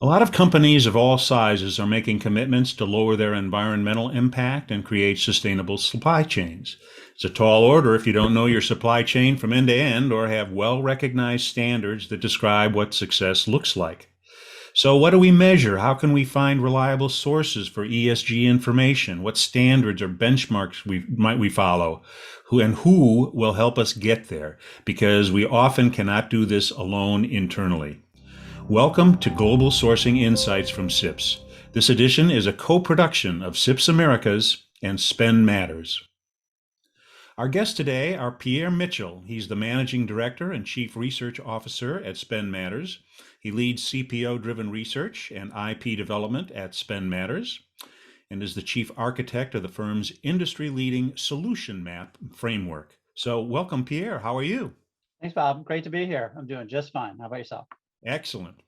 A lot of companies of all sizes are making commitments to lower their environmental impact and create sustainable supply chains. It's a tall order if you don't know your supply chain from end to end or have well recognized standards that describe what success looks like. So, what do we measure? How can we find reliable sources for ESG information? What standards or benchmarks we follow? Who will help us get there? Because we often cannot do this alone internally. Welcome to Global Sourcing Insights from SIPS. This edition is a co-production of SIPS Americas and Spend Matters. Our guests today are Pierre Mitchell. He's the Managing Director and Chief Research Officer at Spend Matters. He leads CPO-driven research and IP development at Spend Matters and is the Chief Architect of the firm's industry-leading solution map framework. So welcome, Pierre. How are you? Thanks, Bob. Great to be here. I'm doing just fine. How about yourself? Excellent.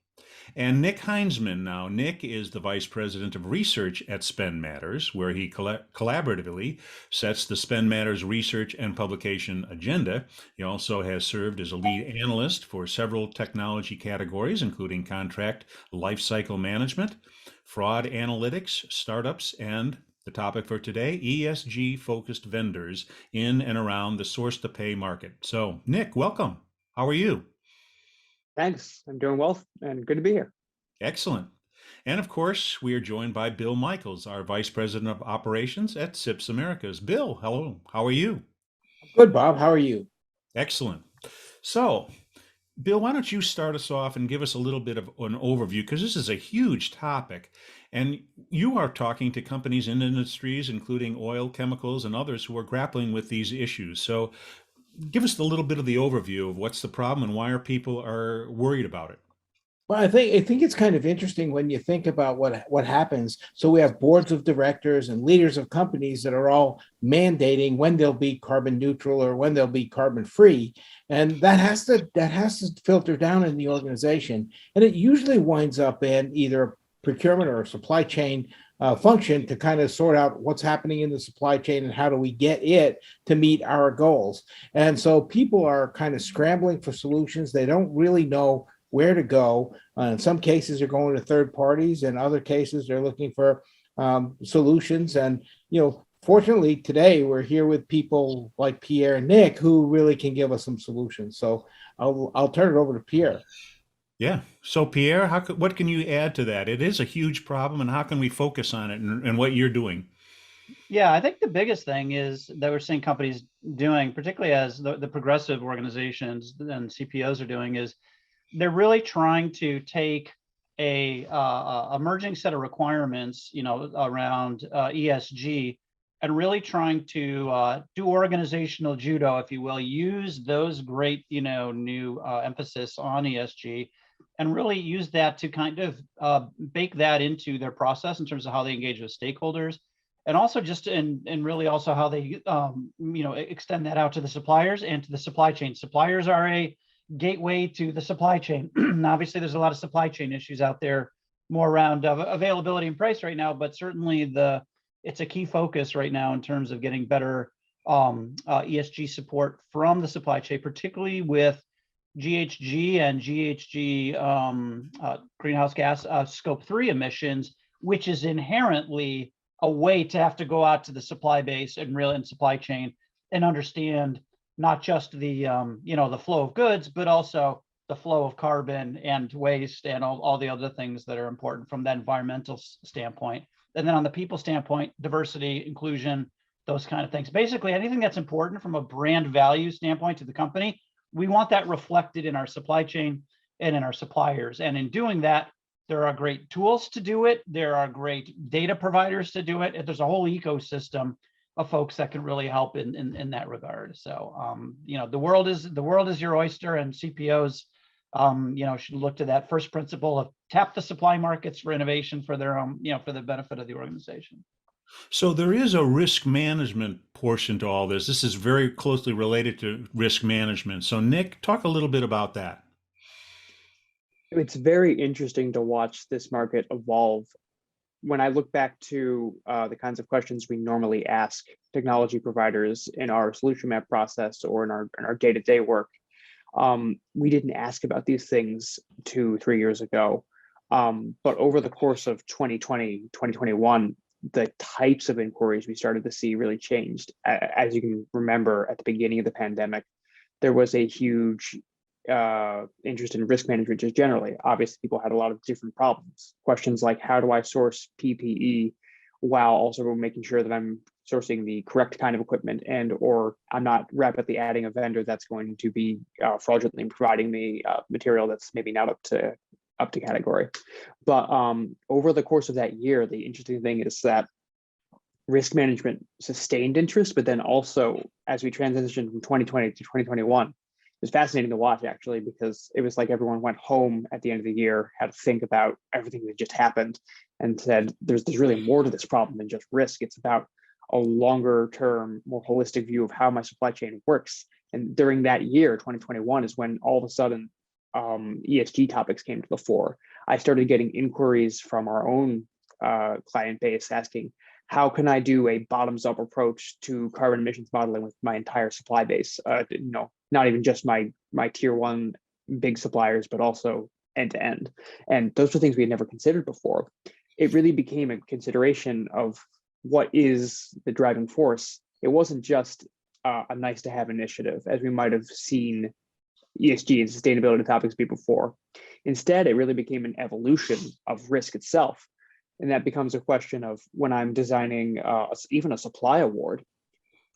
And Nick Heinzman now. Nick is the Vice President of Research at Spend Matters, where he collaboratively sets the Spend Matters research and publication agenda. He also has served as a lead analyst for several technology categories, including contract lifecycle management, fraud analytics, startups, and the topic for today, ESG-focused vendors in and around the source-to-pay market. So, Nick, welcome. How are you? Thanks. I'm doing well and good to be here. Excellent. And of course, we are joined by Bill Michaels, our Vice President of Operations at SIPS Americas. Bill, hello. How are you? Good, Bob. How are you? Excellent. So, Bill, why don't you start us off and give us a little bit of an overview, because this is a huge topic. And you are talking to companies in industries, including oil, chemicals, and others who are grappling with these issues. So give us a little bit of the overview of what's the problem and why are people are worried about it. Well, I think it's kind of interesting when you think about what happens. So we have boards of directors and leaders of companies that are all mandating when they'll be carbon neutral or when they'll be carbon free, and that has to filter down in the organization, and it usually winds up in either procurement or supply chain function to kind of sort out what's happening in the supply chain and how do we get it to meet our goals. And so people are kind of scrambling for solutions. They don't really know where to go. In some cases, they're going to third parties. In other cases, they're looking for solutions. And, fortunately, today we're here with people like Pierre and Nick who really can give us some solutions. So I'll turn it over to Pierre. Yeah. So Pierre, what can you add to that? It is a huge problem, and how can we focus on it and what you're doing? Yeah, I think the biggest thing is that we're seeing companies doing, particularly as the progressive organizations and CPOs are doing, is they're really trying to take a emerging set of requirements, around ESG, and really trying to do organizational judo, if you will, use those great, new emphasis on ESG, and really use that to kind of bake that into their process in terms of how they engage with stakeholders, and also just and really also how they extend that out to the suppliers and to the supply chain. Suppliers are a gateway to the supply chain. Obviously, there's a lot of supply chain issues out there, more around availability and price right now, but certainly it's a key focus right now in terms of getting better ESG support from the supply chain, particularly with GHG and GHG greenhouse gas scope 3 emissions, which is inherently a way to have to go out to the supply base and really in supply chain and understand not just the the flow of goods, but also the flow of carbon and waste and all the other things that are important from that environmental standpoint. And then on the people standpoint, diversity, inclusion, those kind of things. Basically, anything that's important from a brand value standpoint to the company, we want that reflected in our supply chain and in our suppliers. And in doing that, there are great tools to do it. There are great data providers to do it. There's a whole ecosystem of folks that can really help in that regard. So, the world is your oyster, and CPOs, should look to that first principle of tap the supply markets for innovation for their own, for the benefit of the organization. So there is a risk management portion to all this. This is very closely related to risk management. So Nick, talk a little bit about that. It's very interesting to watch this market evolve. When I look back to the kinds of questions we normally ask technology providers in our solution map process or in our day-to-day work, we didn't ask about these things 2-3 years ago. But over the course of 2020, 2021, the types of inquiries we started to see really changed. As you can remember, at the beginning of the pandemic, there was a huge interest in risk management just generally. Obviously, people had a lot of different problems. Questions like, how do I source PPE while also making sure that I'm sourcing the correct kind of equipment, and or I'm not rapidly adding a vendor that's going to be fraudulently providing me material that's maybe not up to category. But over the course of that year, the interesting thing is that risk management sustained interest, but then also as we transitioned from 2020 to 2021, it was fascinating to watch actually, because it was like everyone went home at the end of the year, had to think about everything that just happened, and said, there's really more to this problem than just risk. It's about a longer term, more holistic view of how my supply chain works. And during that year, 2021, is when all of a sudden ESG topics came to the fore. I started getting inquiries from our own client base asking, how can I do a bottoms up approach to carbon emissions modeling with my entire supply base? Not even just my tier one big suppliers, but also end to end. And those were things we had never considered before. It really became a consideration of what is the driving force. It wasn't just a nice to have initiative, as we might have seen ESG and sustainability topics be before. Instead, it really became an evolution of risk itself. And that becomes a question of, when I'm designing even a supply award,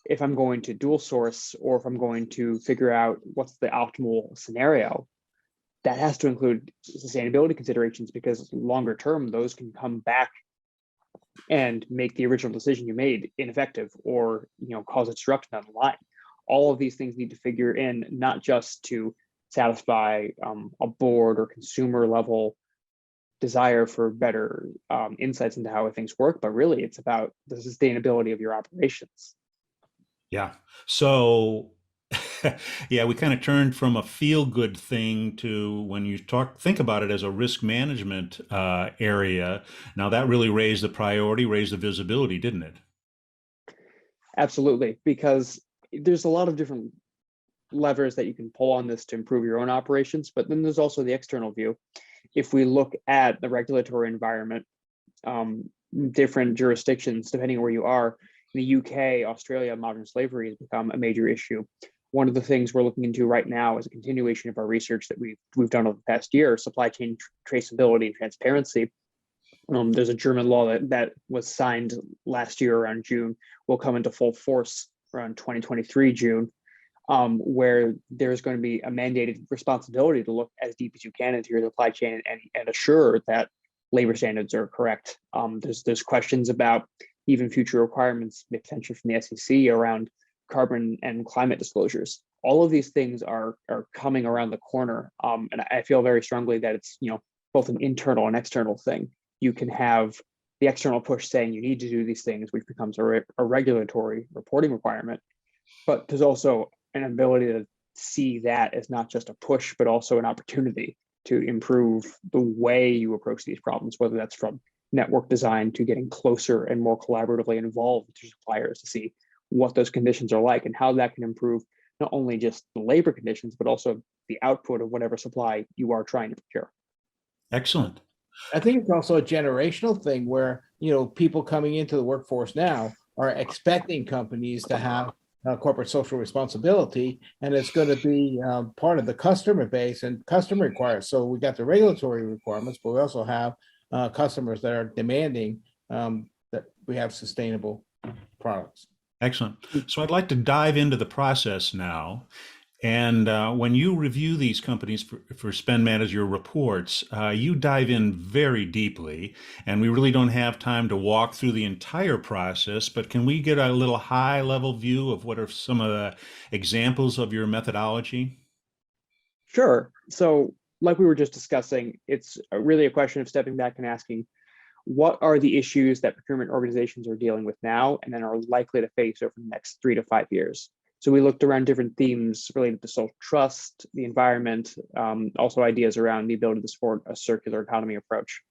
if I'm going to dual source, or if I'm going to figure out what's the optimal scenario, that has to include sustainability considerations, because longer term, those can come back and make the original decision you made ineffective, or cause a disruption down the line. All of these things need to figure in, not just to satisfy a board or consumer level desire for better insights into how things work, but really it's about the sustainability of your operations. Yeah. So, yeah, we kind of turned from a feel-good thing to, when you think about it as a risk management area. Now that really raised the priority, raised the visibility, didn't it? Absolutely, because there's a lot of different levers that you can pull on this to improve your own operations, but then there's also the external view. If we look at the regulatory environment, different jurisdictions, depending on where you are, in the UK, Australia, modern slavery has become a major issue. One of the things we're looking into right now is a continuation of our research that we've done over the past year, supply chain traceability and transparency. There's a German law that was signed last year around June, will come into full force around 2023 June, where there's going to be a mandated responsibility to look as deep as you can into your supply chain and assure that labor standards are correct. There's questions about even future requirements, potentially from the SEC, around carbon and climate disclosures. All of these things are coming around the corner, and I feel very strongly that it's both an internal and external thing. You can have the external push saying you need to do these things, which becomes a regulatory reporting requirement, but there's also an ability to see that as not just a push, but also an opportunity to improve the way you approach these problems, whether that's from network design to getting closer and more collaboratively involved with your suppliers to see what those conditions are like and how that can improve not only just the labor conditions, but also the output of whatever supply you are trying to procure. Excellent. I think it's also a generational thing where, people coming into the workforce now are expecting companies to have corporate social responsibility, and it's going to be part of the customer base and customer requires. So we got the regulatory requirements, but we also have customers that are demanding that we have sustainable products. Excellent. So I'd like to dive into the process now. And when you review these companies for Spend Manager reports, you dive in very deeply, and we really don't have time to walk through the entire process, but can we get a little high-level view of what are some of the examples of your methodology? Sure. So like we were just discussing, it's really a question of stepping back and asking, what are the issues that procurement organizations are dealing with now and then are likely to face over the next 3 to 5 years? So we looked around different themes related to social trust, the environment, also ideas around the ability to support a circular economy approach.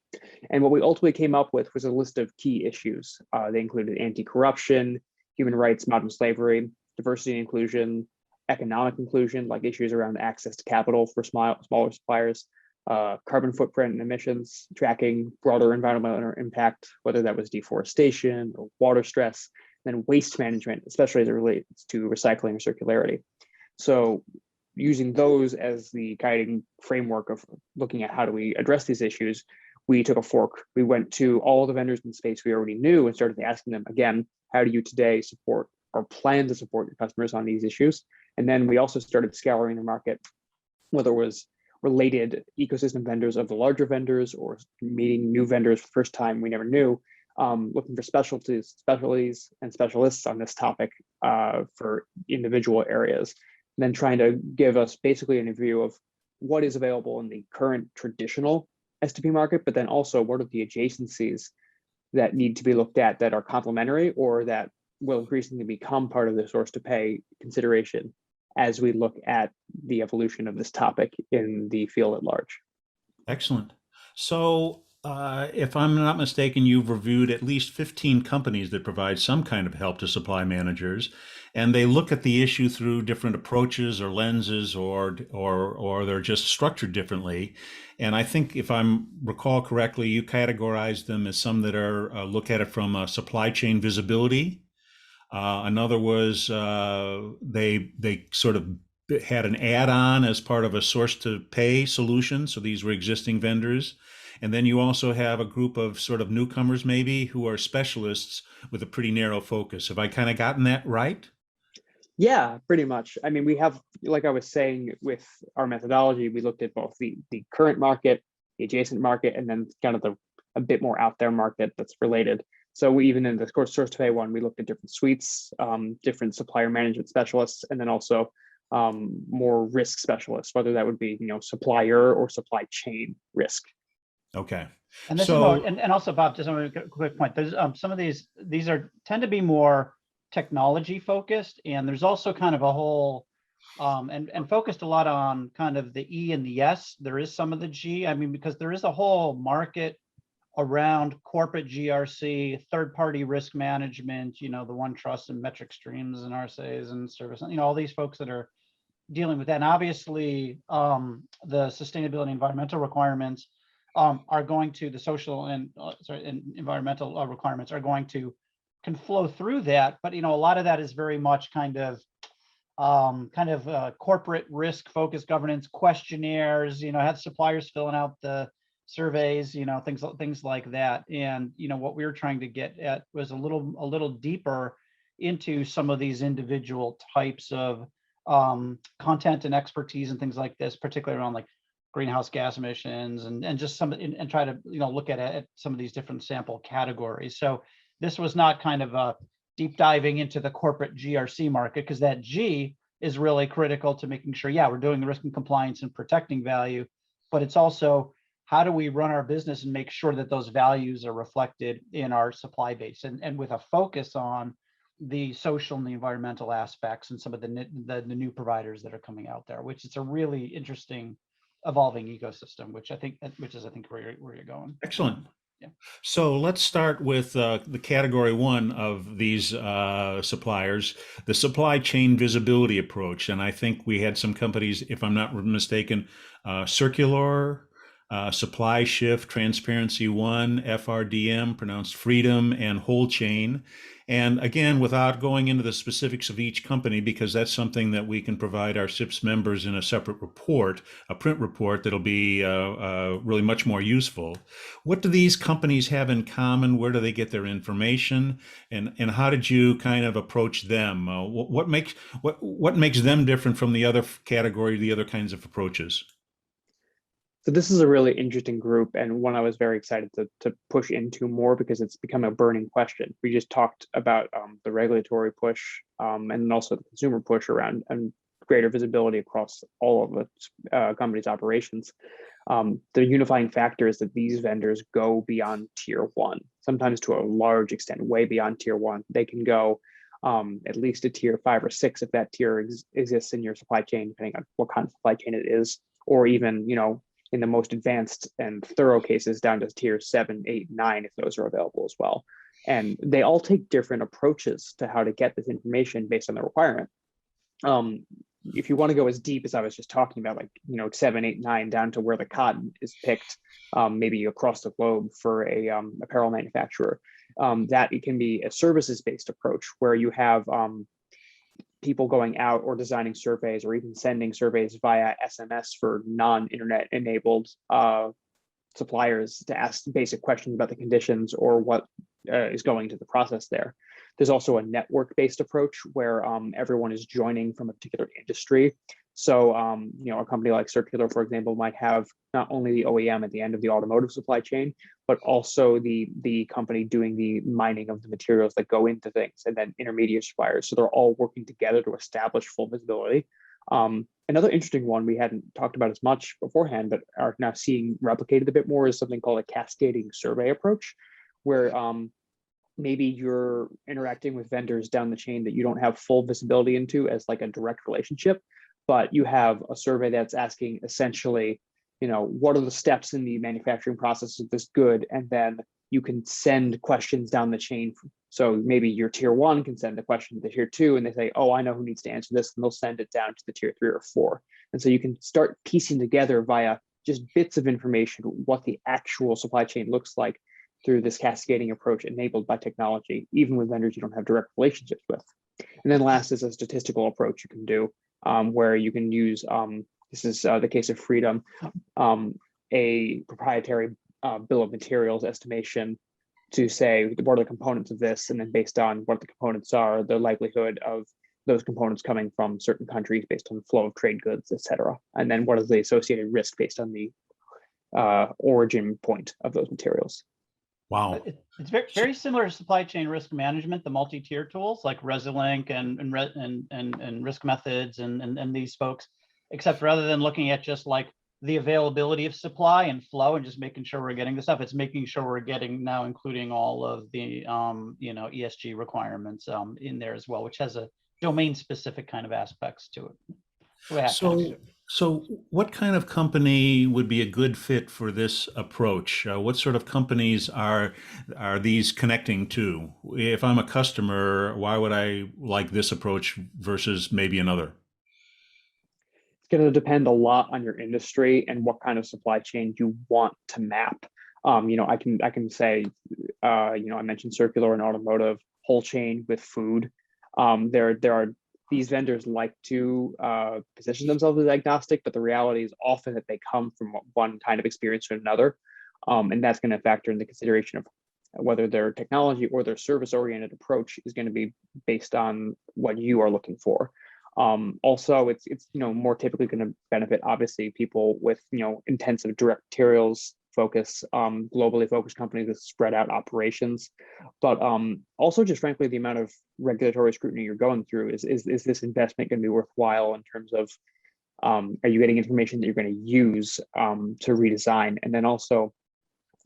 And what we ultimately came up with was a list of key issues. They included anti-corruption, human rights, modern slavery, diversity and inclusion, economic inclusion, like issues around access to capital for smaller suppliers, carbon footprint and emissions, tracking broader environmental impact, whether that was deforestation or water stress, then waste management, especially as it relates to recycling or circularity. So using those as the guiding framework of looking at how do we address these issues, we took a fork. We went to all the vendors in the space we already knew and started asking them again, how do you today support or plan to support your customers on these issues? And then we also started scouring the market, whether it was related ecosystem vendors of the larger vendors or meeting new vendors for the first time we never knew, looking for specialties and specialists on this topic for individual areas, and then trying to give us basically an view of what is available in the current traditional S2P market, but then also what are the adjacencies that need to be looked at that are complementary or that will increasingly become part of the source to pay consideration as we look at the evolution of this topic in the field at large. Excellent. So, if I'm not mistaken, you've reviewed at least 15 companies that provide some kind of help to supply managers, and they look at the issue through different approaches or lenses, or they're just structured differently. And I think, if I recall correctly, you categorize them as some that are look at it from supply chain visibility. Another was they sort of had an add-on as part of a source to pay solution. So these were existing vendors. And then you also have a group of sort of newcomers maybe who are specialists with a pretty narrow focus. Have I kind of gotten that right? Yeah, pretty much. I mean, we have, like I was saying, with our methodology, we looked at both the current market, the adjacent market, and then kind of a bit more out there market that's related. So we, even in the source to pay one, we looked at different suites, different supplier management specialists, and then also more risk specialists, whether that would be, supplier or supply chain risk. Okay. And this So, is more, and also Bob, just a quick point. There's some of these tend to be more technology focused, and there's also kind of a whole and focused a lot on kind of the E and the S. There is some of the G. I mean, because there is a whole market around corporate GRC, third-party risk management, the OneTrust and metric streams and RSAs and service, all these folks that are dealing with that. And obviously, the sustainability environmental requirements are going to, the social and environmental requirements are going to can flow through that. But a lot of that is very much kind of corporate risk focused governance questionnaires. Had suppliers filling out the surveys, things like that. And what we were trying to get at was a little deeper into some of these individual types of content and expertise and things like this, particularly around like greenhouse gas emissions and just some and try to look at some of these different sample categories. So this was not kind of a deep diving into the corporate GRC market, because that G is really critical to making sure, we're doing the risk and compliance and protecting value, but it's also how do we run our business and make sure that those values are reflected in our supply base, and with a focus on the social and the environmental aspects and some of the new providers that are coming out there, which is a really interesting evolving ecosystem, which is where you're going. excellent. Yeah. So let's start with the category one of these suppliers, the supply chain visibility approach. And I think we had some companies, if I'm not mistaken, Circular, Supply Shift, Transparency One, FRDM, pronounced Freedom, and Whole Chain. And again, without going into the specifics of each company, because that's something that we can provide our SIPS members in a separate report, a print report that'll be really much more useful. What do these companies have in common? Where do they get their information? And how did you kind of approach them? What makes them different from the other category, the other kinds of approaches? So this is a really interesting group, and one I was very excited to push into more because it's become a burning question. We just talked about the regulatory push and also the consumer push around and greater visibility across all of the company's operations. The unifying factor is that these vendors go beyond tier one, sometimes to a large extent, way beyond tier one. They can go at least a tier 5 or 6 if that tier exists in your supply chain, depending on what kind of supply chain it is, or even, in the most advanced and thorough cases down to tier 7, 8, 9, if those are available as well. And they all take different approaches to how to get this information based on the requirement. if you want to go as deep as I was just talking about, like, 7, 8, 9, down to where the cotton is picked, maybe across the globe for a apparel manufacturer, that it can be a services-based approach where you have people going out or designing surveys or even sending surveys via SMS for non-internet enabled suppliers to ask basic questions about the conditions or what is going into the process there. There's also a network-based approach where everyone is joining from a particular industry. So, a company like Circular, for example, might have not only the OEM at the end of the automotive supply chain, but also the company doing the mining of the materials that go into things, and then intermediate suppliers. So they're all working together to establish full visibility. Another interesting one we hadn't talked about as much beforehand, but are now seeing replicated a bit more, is something called a cascading survey approach, where maybe you're interacting with vendors down the chain that you don't have full visibility into as like a direct relationship, but you have a survey that's asking essentially, what are the steps in the manufacturing process of this good? And then you can send questions down the chain. So maybe your tier 1 can send the question to tier 2, and they say, oh, I know who needs to answer this, and they'll send it down to the tier 3 or 4. And so you can start piecing together via just bits of information what the actual supply chain looks like through this cascading approach enabled by technology, even with vendors you don't have direct relationships with. And then last is a statistical approach you can do, where you can use, this is the case of Freedom, a proprietary bill of materials estimation to say what are the components of this, and then based on what the components are, the likelihood of those components coming from certain countries based on the flow of trade goods, et cetera. And then what is the associated risk based on the origin point of those materials. Wow. It's very, very similar to supply chain risk management, the multi-tier tools like Resilink and Risk Methods and these folks, except rather than looking at just like the availability of supply and flow and just making sure we're getting the stuff, it's making sure we're getting now including all of the ESG requirements in there as well, which has a domain specific kind of aspects to it. So what kind of company would be a good fit for this approach? What sort of companies are these connecting to? If I'm a customer, why would I like this approach versus maybe another? It's going to depend a lot on your industry and what kind of supply chain you want to map. I can say, I mentioned circular and automotive, whole chain with food. There are these vendors like to position themselves as agnostic, but the reality is often that they come from one kind of experience to another. And that's going to factor in the consideration of whether their technology or their service-oriented approach is going to be based on what you are looking for. Also, it's more typically going to benefit, obviously, people with intensive direct materials focus, globally focused companies with spread out operations, but also just frankly the amount of regulatory scrutiny you're going through is this investment going to be worthwhile in terms of are you getting information that you're going to use to redesign, and then also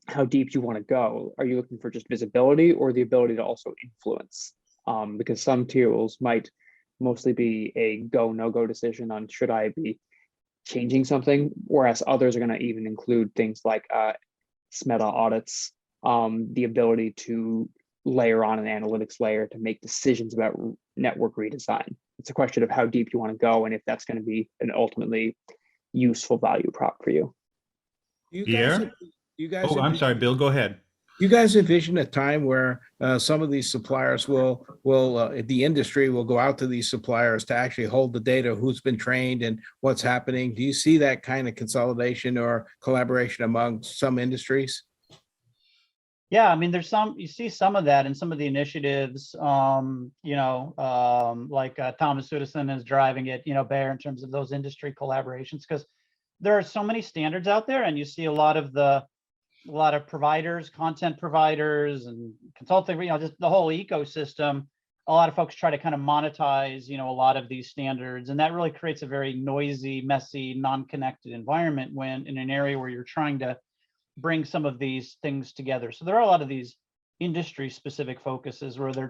how deep you want to go. Are you looking for just visibility or the ability to also influence? Because some tools might mostly be a go no go decision on should I be changing something, whereas others are going to even include things like SMETA audits, the ability to layer on an analytics layer to make decisions about network redesign. It's a question of how deep you want to go and if that's going to be an ultimately useful value prop for you. I'm sorry, Bill, go ahead. You guys envision a time where some of these suppliers will the industry will go out to these suppliers to actually hold the data, who's been trained and what's happening. Do you see that kind of consolidation or collaboration among some industries? Yeah, I mean, you see some of that in some of the initiatives, like Thomas Edison is driving it, Bayer, in terms of those industry collaborations, because there are so many standards out there, and you see a lot of providers, content providers and consulting, just the whole ecosystem. A lot of folks try to kind of monetize, a lot of these standards, and that really creates a very noisy, messy, non-connected environment when in an area where you're trying to bring some of these things together. So there are a lot of these industry specific focuses where they'll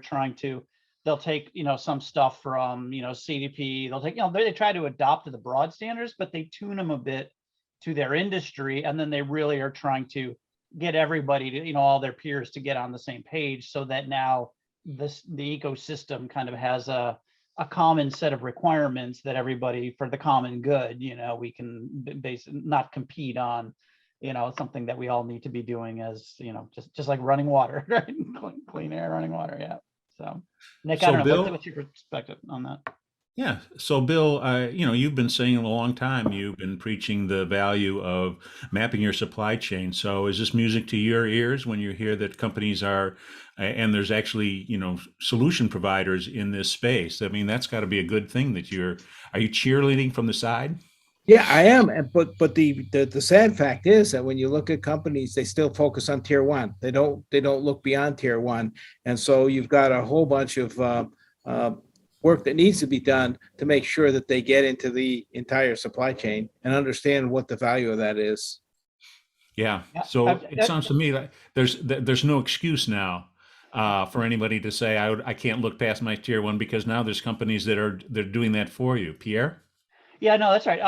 take, some stuff from, CDP, they'll take, they try to adopt the broad standards, but they tune them a bit to their industry. And then they really are trying to get everybody to, all their peers to get on the same page so that now the ecosystem kind of has a a common set of requirements that everybody, for the common good, we can not compete on, something that we all need to be doing as, just like running water, right? Clean air, running water. Yeah. So Nick, I So don't know, Bill, what's your perspective on that? yeah. So, Bill, you've been saying a long time, you've been preaching the value of mapping your supply chain. So, is this music to your ears when you hear that companies are, and there's actually, solution providers in this space? I mean, that's got to be a good thing that are you cheerleading from the side? Yeah, I am. But the sad fact is that when you look at companies, they still focus on tier one. They don't look beyond tier one, and so you've got a whole bunch of uh, work that needs to be done to make sure that they get into the entire supply chain and understand what the value of that is. Yeah. Yeah. So it sounds to me like there's no excuse now for anybody to say I can't look past my tier one because now there's companies they're doing that for you. Pierre? Yeah, no, that's right.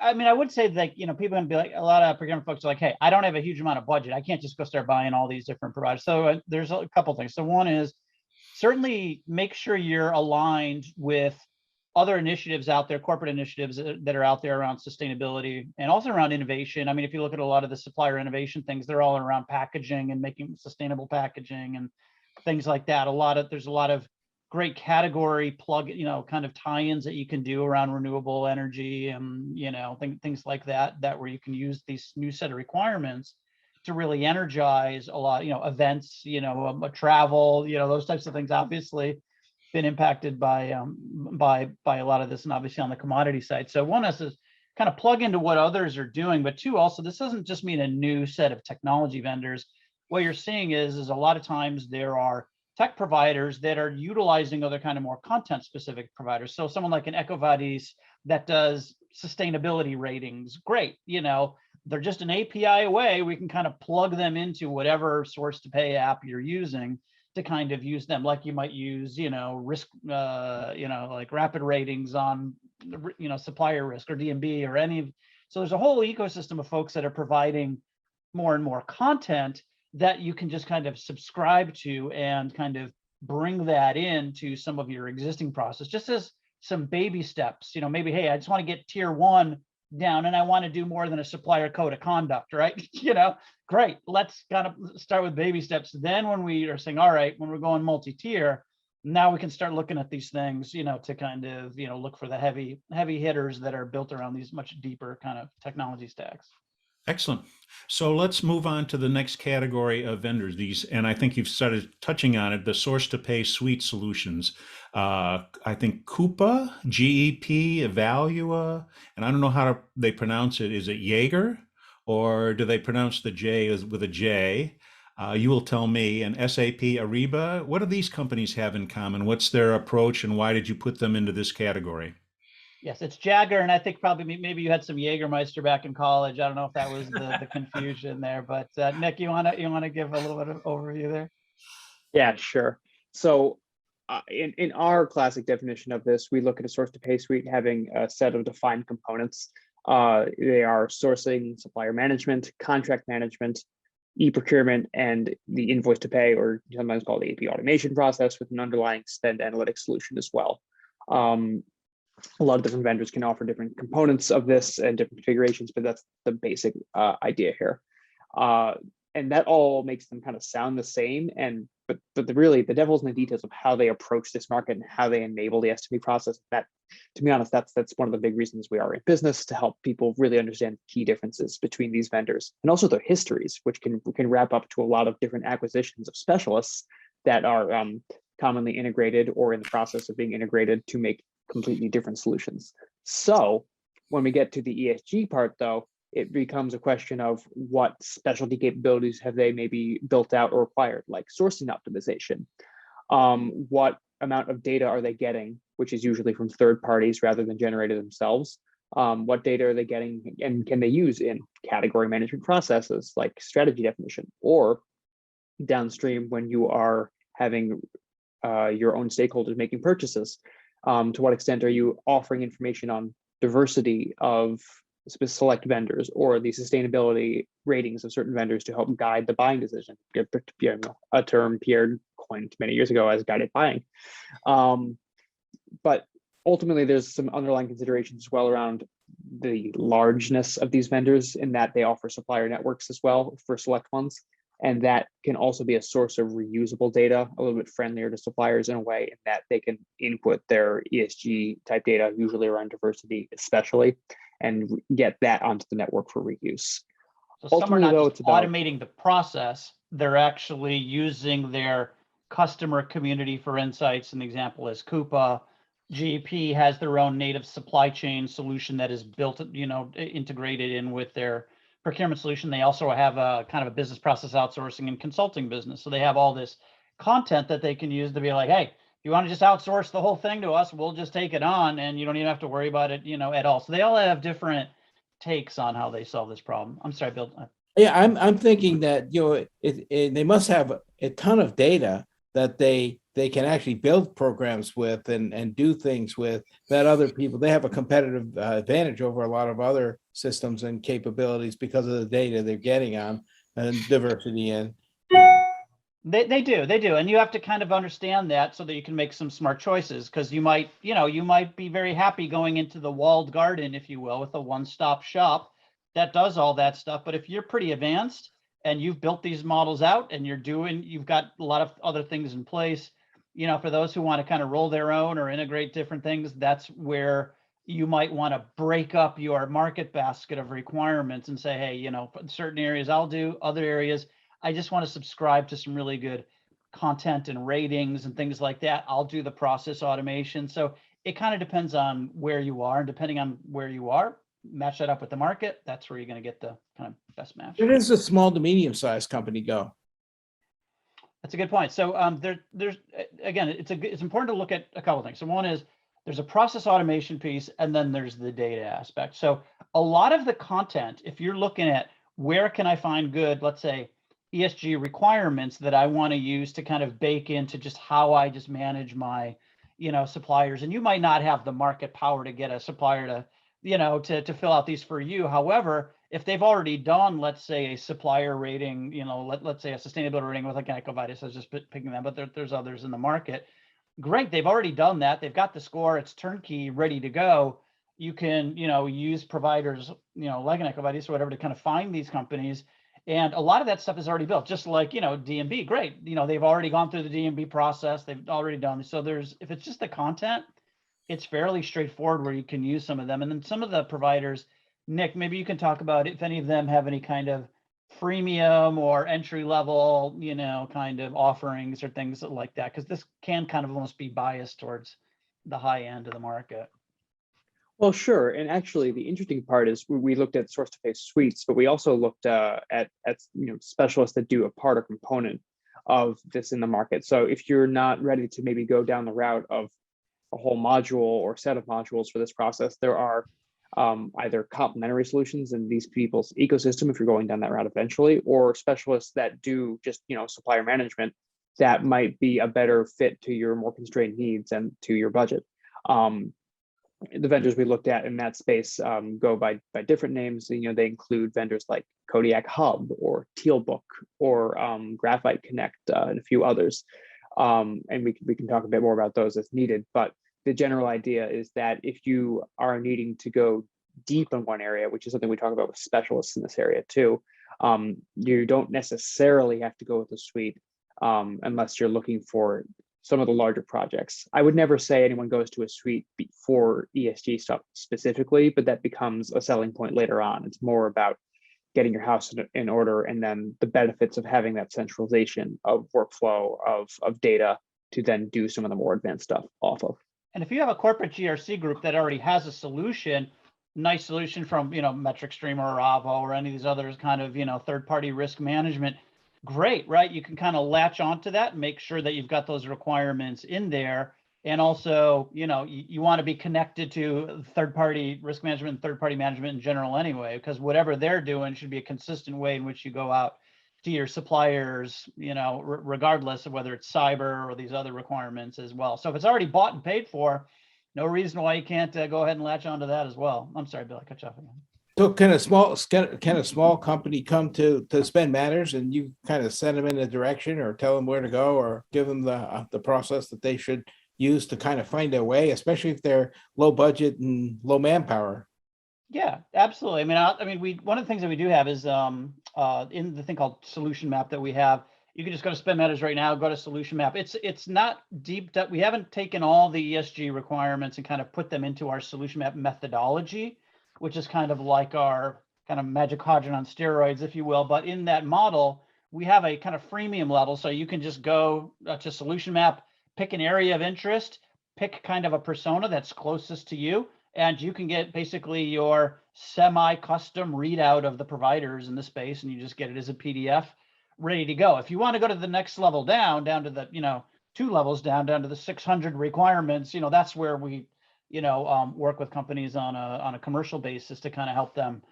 I mean, I would say that, people can be like, a lot of procurement folks are like, hey, I don't have a huge amount of budget. I can't just go start buying all these different providers. So there's a couple things. So one is certainly make sure you're aligned with other initiatives out there, corporate initiatives that are out there around sustainability and also around innovation. I mean, if you look at a lot of the supplier innovation things, they're all around packaging and making sustainable packaging and things like that. There's a lot of great category plug, kind of tie-ins that you can do around renewable energy and, things like that, where you can use these new set of requirements to really energize a lot, events, travel, those types of things, obviously been impacted by a lot of this, and obviously on the commodity side. So one is to kind of plug into what others are doing, but two, also, this doesn't just mean a new set of technology vendors. What you're seeing is a lot of times there are tech providers that are utilizing other kind of more content specific providers. So someone like an EcoVadis that does sustainability ratings, great. They're just an API away. We can kind of plug them into whatever source to pay app you're using to kind of use them, like you might use, risk, like rapid ratings on, supplier risk or DMB or any. So there's a whole ecosystem of folks that are providing more and more content that you can just kind of subscribe to and kind of bring that into some of your existing process, just as some baby steps. Maybe, hey, I just want to get tier one down and I want to do more than a supplier code of conduct, right? Great. Let's kind of start with baby steps. Then when we are saying, all right, when we're going multi-tier, now we can start looking at these things, to kind of, look for the heavy hitters that are built around these much deeper kind of technology stacks. Excellent. So let's move on to the next category of vendors. And I think you've started touching on it, the source to pay suite solutions. I think Coupa, GEP, Evalua, and I don't know how they pronounce it. Is it Jaeger or do they pronounce the J with a J? You will tell me. And SAP, Ariba, what do these companies have in common? What's their approach and why did you put them into this category? Yes, it's Jagger, and I think probably maybe you had some Jägermeister back in college. I don't know if that was the confusion there, but Nick, you wanna give a little bit of overview there? Yeah, sure. So in our classic definition of this, we look at a source to pay suite having a set of defined components. They are sourcing, supplier management, contract management, e-procurement, and the invoice to pay, or sometimes called the AP automation process, with an underlying spend analytics solution as well. A lot of different vendors can offer different components of this and different configurations, but that's the basic idea here. And that all makes them kind of sound the same. But really the devil's in the details of how they approach this market and how they enable the STP process. That, to be honest, that's one of the big reasons we are in business, to help people really understand key differences between these vendors and also their histories, which can wrap up to a lot of different acquisitions of specialists that are commonly integrated or in the process of being integrated to make completely different solutions. So when we get to the ESG part, though, it becomes a question of what specialty capabilities have they maybe built out or acquired, like sourcing optimization. What amount of data are they getting, which is usually from third parties rather than generated themselves? What data are they getting and can they use in category management processes like strategy definition, or downstream when you are having your own stakeholders making purchases? To what extent are you offering information on diversity of select vendors or the sustainability ratings of certain vendors to help guide the buying decision? A term Pierre coined many years ago as guided buying. But ultimately, there's some underlying considerations as well around the largeness of these vendors in that they offer supplier networks as well for select ones. And that can also be a source of reusable data, a little bit friendlier to suppliers in a way in that they can input their ESG type data, usually around diversity especially, and get that onto the network for reuse. So some are Ultimately, not though, just it's about automating the process, they're actually using their customer community for insights. An example is Coupa. GP has their own native supply chain solution that is built, integrated in with their procurement solution. They also have a kind of a business process outsourcing and consulting business. So they have all this content that they can use to be like, hey, if you want to just outsource the whole thing to us, we'll just take it on and you don't even have to worry about it, at all. So they all have different takes on how they solve this problem. I'm sorry, Bill. Yeah, I'm thinking that, they must have a ton of data that they can actually build programs with and do things with that other people. They have a competitive advantage over a lot of other systems and capabilities because of the data they're getting on and diversity and. They do, and you have to kind of understand that so that you can make some smart choices, because you might be very happy going into the walled garden, if you will, with a one-stop shop that does all that stuff. But if you're pretty advanced and you've built these models out and you've got a lot of other things in place, for those who want to kind of roll their own or integrate different things, that's where you might want to break up your market basket of requirements and say, hey, in certain areas I'll do, other areas I just want to subscribe to some really good content and ratings and things like that. I'll do the process automation. So it kind of depends on where you are, and depending on where you are, match that up with the market. That's where you're going to get the kind of best match. Where does a small to medium-sized company go? That's a good point. So there's again, it's important to look at a couple of things. So one is there's a process automation piece, and then there's the data aspect. So a lot of the content, if you're looking at where can I find good, let's say, ESG requirements that I want to use to kind of bake into just how I just manage my, suppliers. And you might not have the market power to get a supplier to, to fill out these for you. However, if they've already done, let's say, a supplier rating, let's say a sustainability rating with like EcoVadis, I was just picking them, but there's others in the market. Great, they've already done that. They've got the score. It's turnkey, ready to go. You can, use providers, like an EcoVadis or whatever to kind of find these companies. And a lot of that stuff is already built, just like, D&B, great. They've already gone through the D&B process. They've already done. So if it's just the content, it's fairly straightforward where you can use some of them. And then some of the providers, Nick, maybe you can talk about if any of them have any kind of freemium or entry level, kind of offerings or things like that, because this can kind of almost be biased towards the high end of the market. Well, sure. And actually, the interesting part is we looked at source to pay suites, but we also looked at specialists that do a part or component of this in the market. So if you're not ready to maybe go down the route of a whole module or set of modules for this process, there are either complementary solutions in these people's ecosystem if you're going down that route eventually, or specialists that do just supplier management that might be a better fit to your more constrained needs and to your budget. The vendors we looked at in that space go by different names. They include vendors like Kodiak Hub or Tealbook or Graphite Connect and a few others. And we can talk a bit more about those as needed. But the general idea is that if you are needing to go deep in one area, which is something we talk about with specialists in this area too, you don't necessarily have to go with a suite unless you're looking for some of the larger projects. I would never say anyone goes to a suite for ESG stuff specifically, but that becomes a selling point later on. It's more about getting your house in order, and then the benefits of having that centralization of workflow of data to then do some of the more advanced stuff off of. And if you have a corporate GRC group that already has a solution, nice solution from Metric Stream or Avo or any of these others, kind of third-party risk management, great, right? You can kind of latch onto that and make sure that you've got those requirements in there. And also, you want to be connected to third-party risk management and third-party management in general anyway, because whatever they're doing should be a consistent way in which you go out to your suppliers, regardless of whether it's cyber or these other requirements as well. So if it's already bought and paid for, no reason why you can't go ahead and latch onto that as well. I'm sorry, Bill, I cut you off again. So can a small company come to Spend Matters and you kind of send them in a direction or tell them where to go or give them the process that they should use to kind of find their way, especially if they're low budget and low manpower. Yeah, absolutely. I mean, we one of the things that we do have is in the thing called Solution Map that we have. You can just go to Spend Matters right now, go to Solution Map. It's not deep. We haven't taken all the ESG requirements and kind of put them into our Solution Map methodology, which is kind of like our kind of magic quadrant on steroids, if you will. But in that model, we have a kind of freemium level, so you can just go to Solution Map, pick an area of interest, pick kind of a persona that's closest to you, and you can get basically your semi-custom readout of the providers in the space, and you just get it as a PDF ready to go. If you want to go to the next level down to the, 2 levels down to the 600 requirements, that's where we, work with companies on a commercial basis to kind of help them,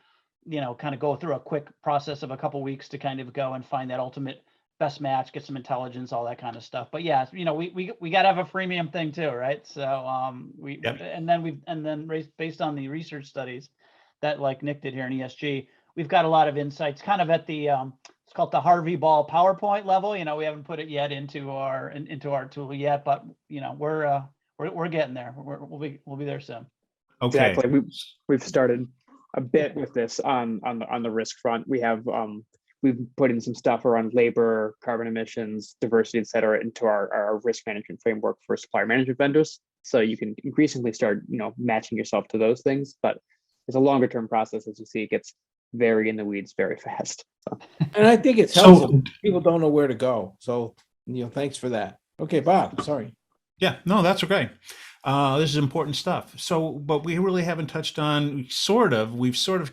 kind of go through a quick process of a couple weeks to kind of go and find that ultimate best match, get some intelligence, all that kind of stuff. But yeah, we got to have a freemium thing too, right? So Yep. and then based on the research studies that like Nick did here in ESG, we've got a lot of insights kind of at the it's called the Harvey Ball PowerPoint level. We haven't put it yet into our tool yet, but we're getting there. We'll be there soon. Okay. Exactly. We've started a bit with this on the risk front. We've put in some stuff around labor, carbon emissions, diversity, et cetera, into our risk management framework for supplier management vendors. So you can increasingly start, matching yourself to those things, but it's a longer term process. As you see, it gets very in the weeds very fast. So. And I think it's helpful. People don't know where to go. So, thanks for that. Okay, Bob, sorry. Yeah, no, that's okay. This is important stuff. So, but we really haven't touched on we've sort of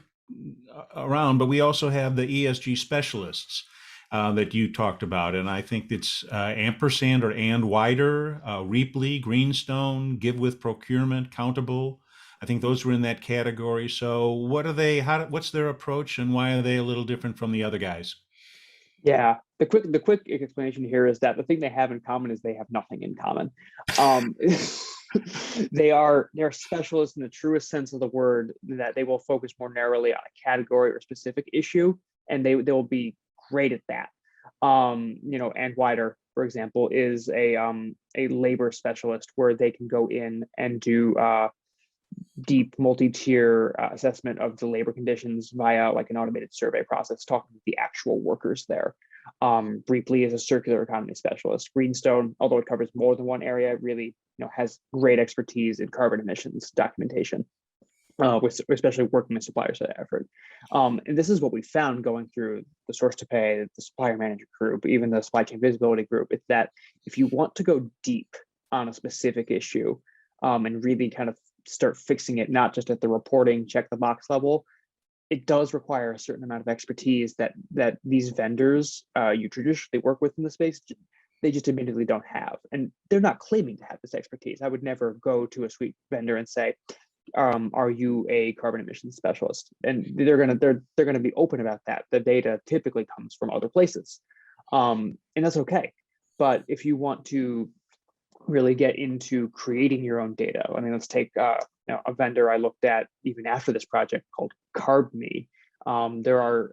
around, but we also have the ESG specialists that you talked about. And I think it's ampersand or and wider, Reapley, Greenstone, Give with Procurement, Countable. I think those were in that category. So what are they, what's their approach and why are they a little different from the other guys? Yeah, the quick explanation here is that the thing they have in common is they have nothing in common. They're specialists in the truest sense of the word, that they will focus more narrowly on a category or specific issue, and they will be great at that. And wider, for example, is a labor specialist where they can go in and do deep multi-tier assessment of the labor conditions via like an automated survey process, talking to the actual workers there. Briefly is a circular economy specialist. Greenstone, although it covers more than one area, really has great expertise in carbon emissions documentation, especially working with suppliers for that effort. And this is what we found going through the source to pay, the supplier management group, even the supply chain visibility group. It's that if you want to go deep on a specific issue and really kind of start fixing it, not just at the reporting check the box level, it does require a certain amount of expertise that these vendors you traditionally work with in the space, they just admittedly don't have, and they're not claiming to have this expertise. I would never go to a suite vendor and say, are you a carbon emissions specialist? And they're gonna be open about that. The data typically comes from other places, and that's okay. But if you want to really get into creating your own data, I mean, let's take a vendor I looked at even after this project called CarbMe. There are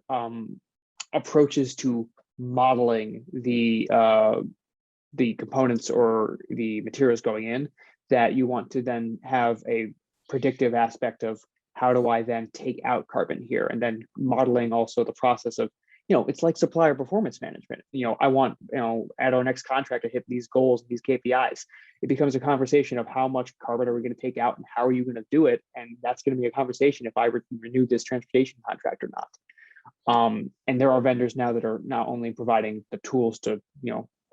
approaches to modeling the components or the materials going in that you want to then have a predictive aspect of how do I then take out carbon here, and then modeling also the process of, it's like supplier performance management. I want, at our next contract to hit these goals, these KPIs. It becomes a conversation of how much carbon are we going to take out and how are you going to do it? And that's going to be a conversation if I renew this transportation contract or not. And there are vendors now that are not only providing the tools to,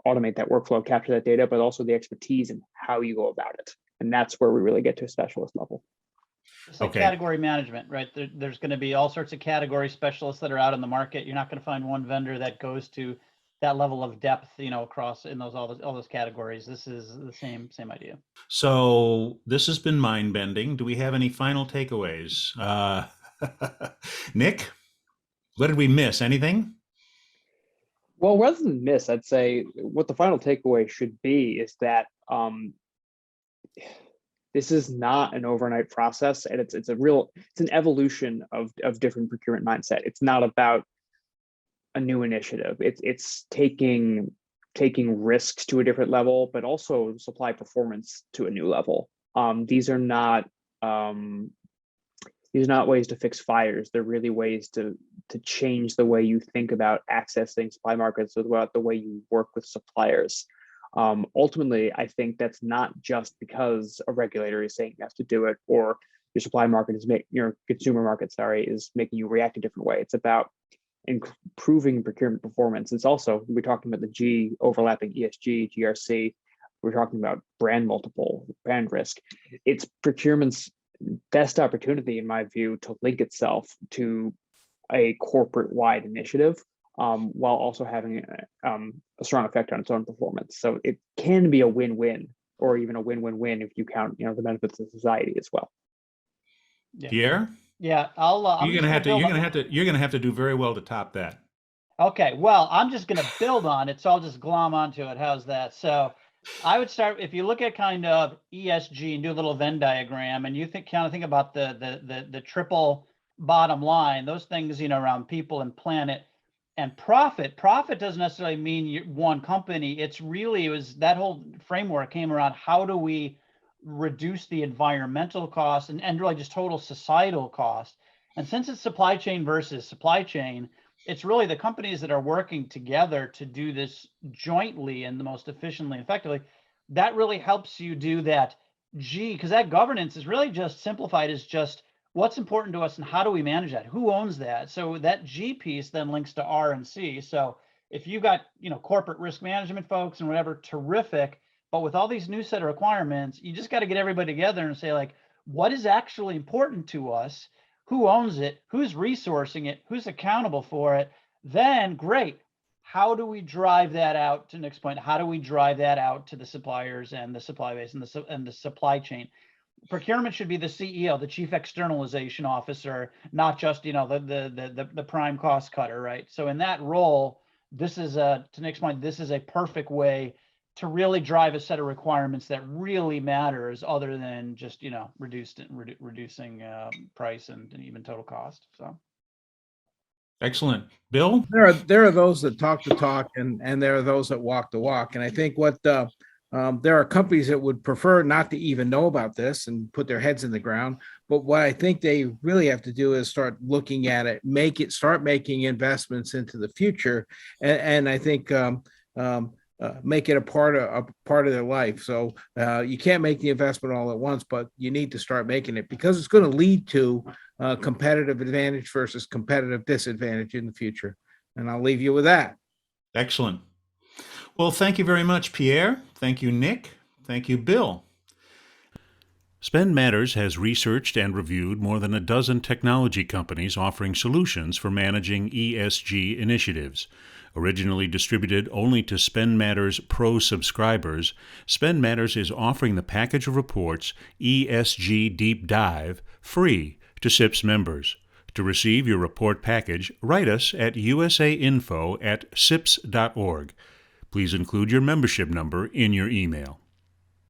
automate that workflow, capture that data, but also the expertise in how you go about it. And that's where we really get to a specialist level. It's like category management, right? There's going to be all sorts of category specialists that are out in the market. You're not going to find one vendor that goes to that level of depth, across in all those categories. This is the same idea. So this has been mind bending. Do we have any final takeaways? Nick, what did we miss? Anything? Well, rather than miss, I'd say what the final takeaway should be is that this is not an overnight process, and it's an evolution of different procurement mindset. It's not about a new initiative. It's taking taking risks to a different level, but also supply performance to a new level. These are not ways to fix fires. They're really ways to change the way you think about accessing supply markets, about the way you work with suppliers. Ultimately, I think that's not just because a regulator is saying you have to do it, or your supply market is your consumer market, is making you react a different way. It's about improving procurement performance. It's also, we're talking about the G overlapping ESG, GRC. We're talking about brand multiple, brand risk. It's procurement's best opportunity, in my view, to link itself to a corporate-wide initiative, while also having a strong effect on its own performance. So it can be a win-win, or even a win-win-win if you count, the benefits of society as well. Yeah. Pierre, Yeah, you're gonna have to do very well to top that. Okay, well, I'm just going to build on it, so I'll just glom onto it. How's that? So I would start, if you look at kind of ESG and do a little Venn diagram, and you think about the triple bottom line, those things, around people and planet and profit. Profit doesn't necessarily mean one company. It was that whole framework came around, how do we reduce the environmental cost and really just total societal cost? And since it's supply chain versus supply chain, it's really the companies that are working together to do this jointly and the most efficiently and effectively. That really helps you do that G, because that governance is really just simplified as just what's important to us and how do we manage that? Who owns that? So that G piece then links to R and C. So if you got, corporate risk management folks and whatever, terrific. But with all these new set of requirements, you just got to get everybody together and say, like, what is actually important to us? Who owns it? Who's resourcing it? Who's accountable for it? Then great. How do we drive that out to Nick's point? How do we drive that out to the suppliers and the supply base and the supply chain? Procurement should be the CEO, the chief externalization officer, not just, the prime cost cutter, right? So in that role, this is to Nick's point, this is a perfect way to really drive a set of requirements that really matters, other than just reducing price and even total cost. So Excellent, Bill. There are those that talk the talk, and there are those that walk the walk. And I think what there are companies that would prefer not to even know about this and put their heads in the ground. But what I think they really have to do is start looking at it, start making investments into the future, and I think make it a part of their life. So you can't make the investment all at once, but you need to start making it, because it's going to lead to competitive advantage versus competitive disadvantage in the future. And I'll leave you with that. Excellent. Well, thank you very much, Pierre. Thank you, Nick. Thank you, Bill. Spend Matters has researched and reviewed more than a dozen technology companies offering solutions for managing ESG initiatives. Originally distributed only to Spend Matters Pro subscribers, Spend Matters is offering the package of reports ESG Deep Dive free to SIPS members. To receive your report package, write us at usainfo@sips.org. Please include your membership number in your email.